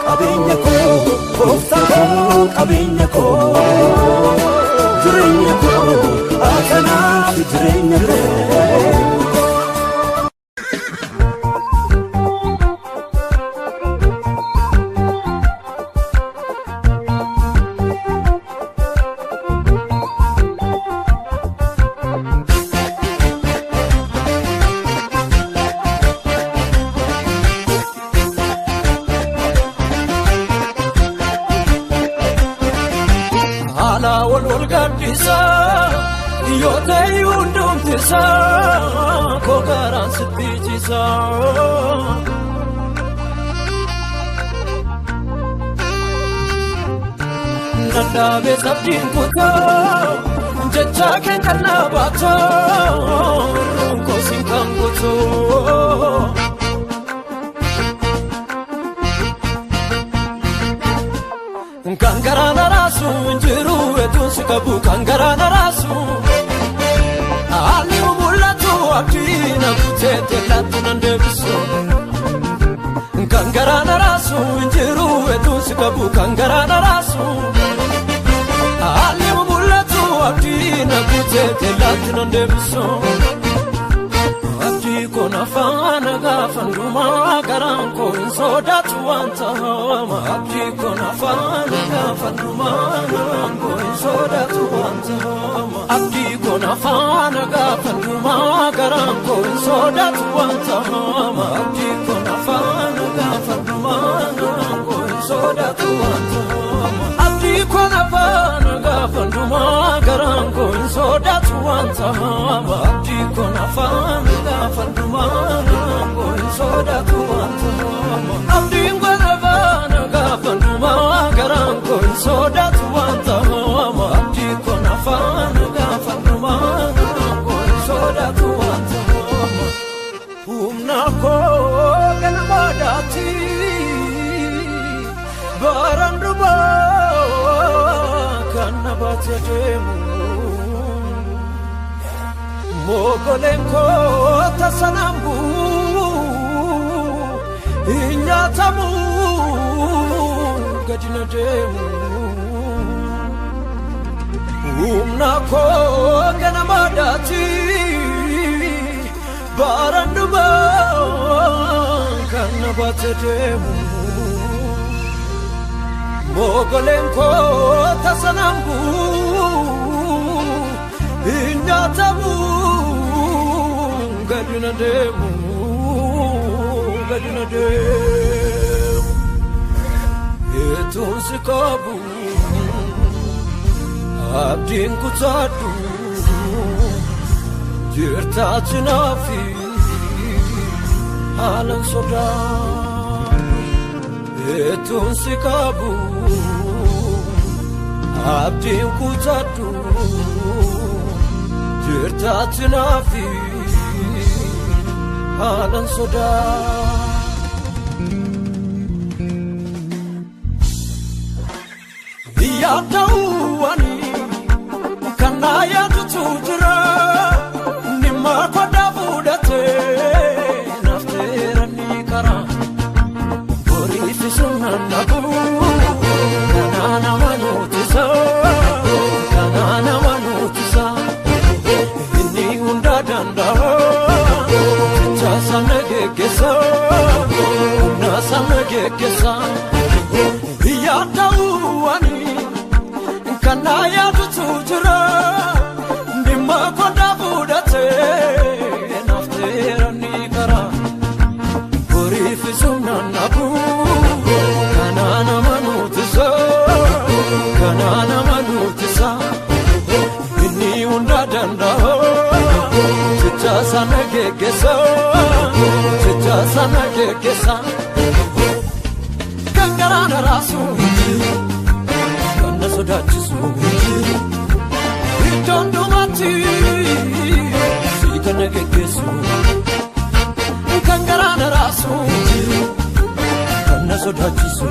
qabeenya koo gooftaa koo qabeenya koo jireenya koo akanaaf jireenya koo Yote yundum tisa kogaran sitijisa Nadabe sabdin kuta Jaja ken kanabata Runko singkang kutu Kangarana rasu njiru etun sikabu kangarana rasu Ali umulatu abdina kutete latu nandebiso Kangarana rasu njiru etun sikabu kangarana rasu Ali umulatu abdina kutete latu nandebiso Abdi kona fana gafanduma garanko insodatu wanta Abdi kona fana gafanduma garanko insodatu wanta Abdi kona fana gafanduma garanko insodatu wanta Abdi kona fana gafanduma garanko insodatu wanta Abdi kona fana gafanduma garanko insodatu wanta Abdi kona fana gafanduma garanko insodatu wanta Abdi kona fana gafanduma garanko insodatu wanta Abdi kona fana gafanduma garanko insodatu wanta Humna ko ganmadati baranduba kanabate demu Mogolenko tasanambu inyatamu gadina demu Umnako ganamadati baranduba kanabate demu Mogolenko tasanambu inyatamu gadina demu etun sikabu abdin kutadu jirtachinafi halan soda etun sikabu abdin kutadu jirtachinafi halan soda Yadawani kanaya tutujira nimma kodafudate nafterani kara bori fisuna nabu kanana manutisa inni unda danda chasana gekesa nasana gekesa Yadawani kanaya tutujira nimma kodafudate nafterani kara bori fisuna nabu kanana manutisa inni unda danda chasana gekesa kangarana rasu sodachisu itondumati sikana gekesu kangarana rasu kana sodachisu